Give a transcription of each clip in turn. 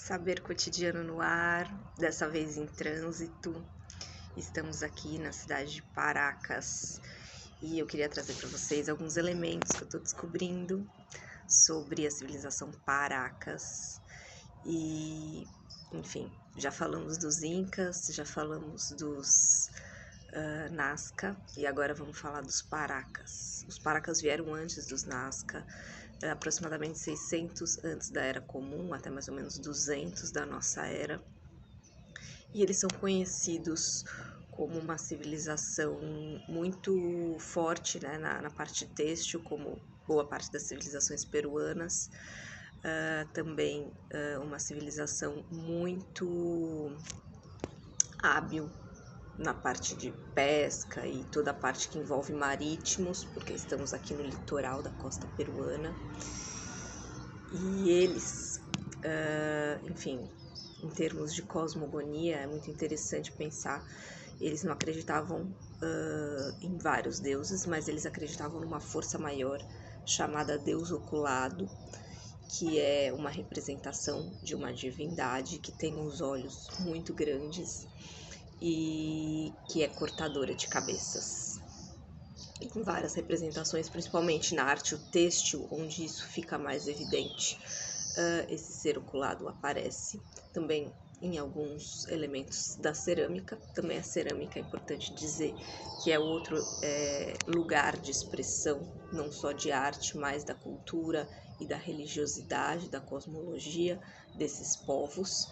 Saber Cotidiano no ar, dessa vez em trânsito. Estamos aqui na cidade de Paracas e eu queria trazer para vocês alguns elementos que eu estou descobrindo sobre a civilização Paracas. E, enfim, já falamos dos Incas, já falamos dos Nazca e agora vamos falar dos Paracas. Os Paracas vieram antes dos Nazca, aproximadamente 600 antes da Era Comum, até mais ou menos 200 da nossa era. E eles são conhecidos como uma civilização muito forte, né, na parte têxtil, como boa parte das civilizações peruanas. Também uma civilização muito hábil na parte de pesca e toda a parte que envolve marítimos, porque estamos aqui no litoral da costa peruana. E eles, enfim, em termos de cosmogonia, é muito interessante pensar, eles não acreditavam em vários deuses, mas eles acreditavam numa força maior chamada Deus Oculado, que é uma representação de uma divindade que tem os olhos muito grandes e que é cortadora de cabeças. Em várias representações, principalmente na arte têxtil, onde isso fica mais evidente, esse ser oculado aparece. Também em alguns elementos da cerâmica. Também a cerâmica é importante dizer que é outro lugar de expressão, não só de arte, mas da cultura e da religiosidade, da cosmologia desses povos.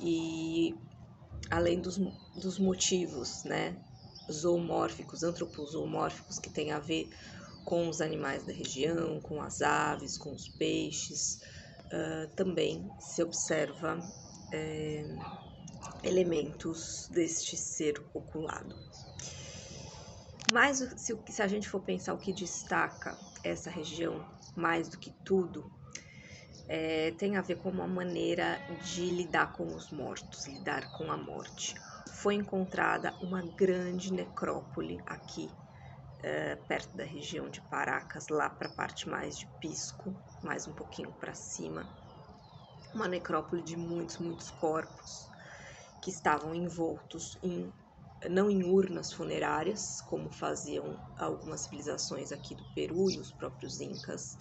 E além dos motivos, né, zoomórficos, antropozoomórficos, que tem a ver com os animais da região, com as aves, com os peixes, também se observa elementos deste ser oculado. Mas se a gente for pensar o que destaca essa região mais do que tudo, tem a ver com uma maneira de lidar com os mortos, lidar com a morte. Foi encontrada uma grande necrópole aqui, perto da região de Paracas, lá para a parte mais de Pisco, mais um pouquinho para cima. Uma necrópole de muitos corpos que estavam envoltos não em urnas funerárias, como faziam algumas civilizações aqui do Peru e os próprios Incas,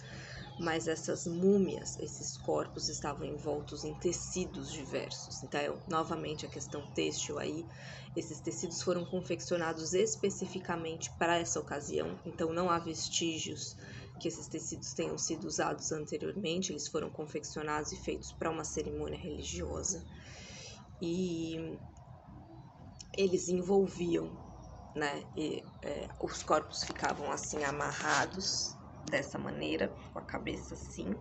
mas essas múmias, esses corpos estavam envoltos em tecidos diversos. Então, novamente, a questão têxtil aí, esses tecidos foram confeccionados especificamente para essa ocasião, então não há vestígios que esses tecidos tenham sido usados anteriormente, eles foram confeccionados e feitos para uma cerimônia religiosa. E eles envolviam, né, os corpos ficavam assim amarrados, dessa maneira, com a cabeça assim,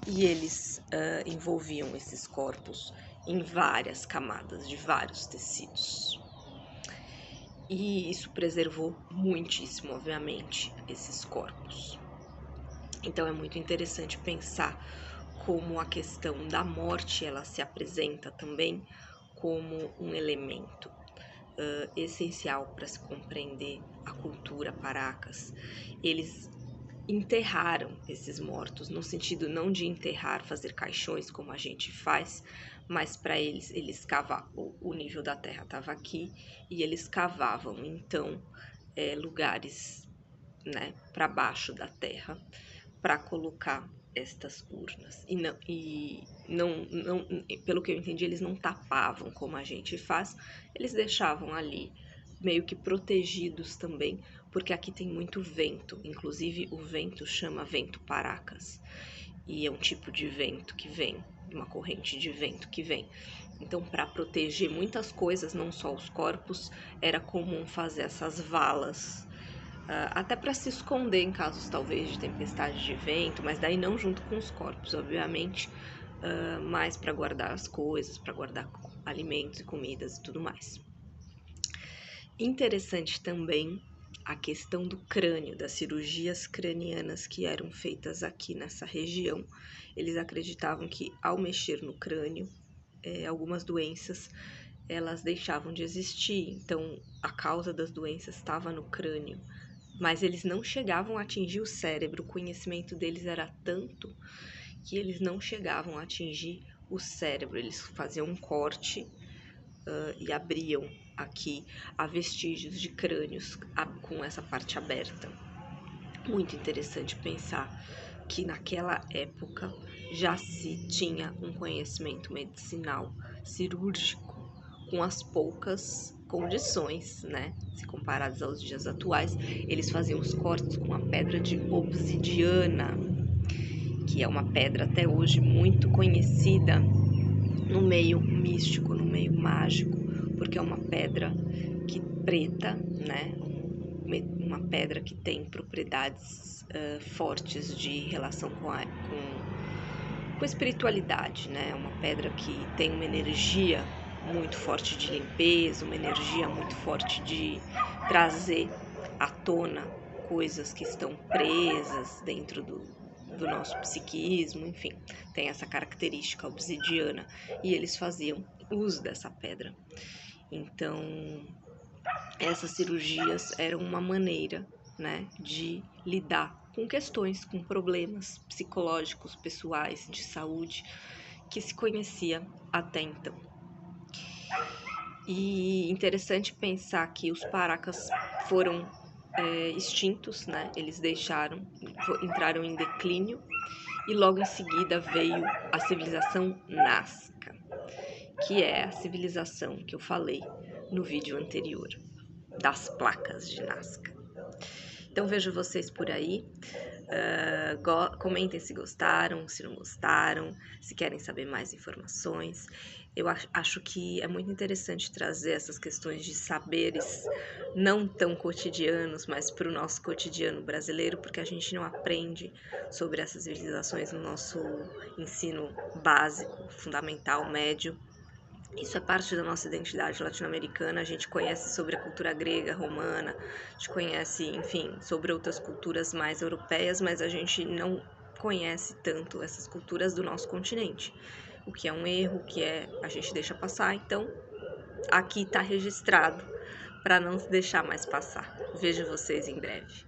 e eles envolviam esses corpos em várias camadas de vários tecidos. E isso preservou muitíssimo, obviamente, esses corpos. Então é muito interessante pensar como a questão da morte ela se apresenta também como um elemento essencial para se compreender a cultura Paracas. Eles enterraram esses mortos, no sentido não de enterrar, fazer caixões como a gente faz, mas para eles cavavam, o nível da terra estava aqui e eles cavavam então lugares, né, para baixo da terra para colocar estas urnas. Pelo que eu entendi, eles não tapavam como a gente faz, eles deixavam ali meio que protegidos também, porque aqui tem muito vento, inclusive o vento chama vento Paracas, e é um tipo de vento que vem, uma corrente de vento que vem. Então, para proteger muitas coisas, não só os corpos, era comum fazer essas valas, até para se esconder em casos talvez de tempestade de vento, mas daí não junto com os corpos, obviamente, mas para guardar as coisas, para guardar alimentos e comidas e tudo mais. Interessante também a questão do crânio, das cirurgias cranianas que eram feitas aqui nessa região. Eles acreditavam que ao mexer no crânio, algumas doenças elas deixavam de existir, então a causa das doenças estava no crânio, mas eles não chegavam a atingir o cérebro, o conhecimento deles era tanto que eles não chegavam a atingir o cérebro. Eles faziam um corte e abriam aqui a vestígios de crânios com essa parte aberta. Muito interessante pensar que naquela época já se tinha um conhecimento medicinal cirúrgico com as poucas condições, né? Se comparados aos dias atuais, eles faziam os cortes com a pedra de obsidiana, que é uma pedra até hoje muito conhecida no meio místico, no meio mágico, porque é uma pedra que preta, né? Uma pedra que tem propriedades fortes de relação com a espiritualidade, né? Uma pedra que tem uma energia muito forte de limpeza, uma energia muito forte de trazer à tona coisas que estão presas dentro do nosso psiquismo, enfim, tem essa característica obsidiana e eles faziam uso dessa pedra. Então, essas cirurgias eram uma maneira, né, de lidar com questões, com problemas psicológicos, pessoais, de saúde, que se conhecia até então. E interessante pensar que os paracas foram extintos, né? Eles entraram em declínio e logo em seguida veio a civilização Nazca, que é a civilização que eu falei no vídeo anterior, das placas de Nazca. Então vejo vocês por aí. Comentem se gostaram, se não gostaram, se querem saber mais informações. Eu acho que é muito interessante trazer essas questões de saberes não tão cotidianos, mas para o nosso cotidiano brasileiro, porque a gente não aprende sobre essas civilizações no nosso ensino básico, fundamental, médio. Isso é parte da nossa identidade latino-americana. A gente conhece sobre a cultura grega, romana, a gente conhece, enfim, sobre outras culturas mais europeias, mas a gente não conhece tanto essas culturas do nosso continente. O que é um erro, o que a gente deixa passar. Então, aqui está registrado para não deixar mais passar. Vejo vocês em breve.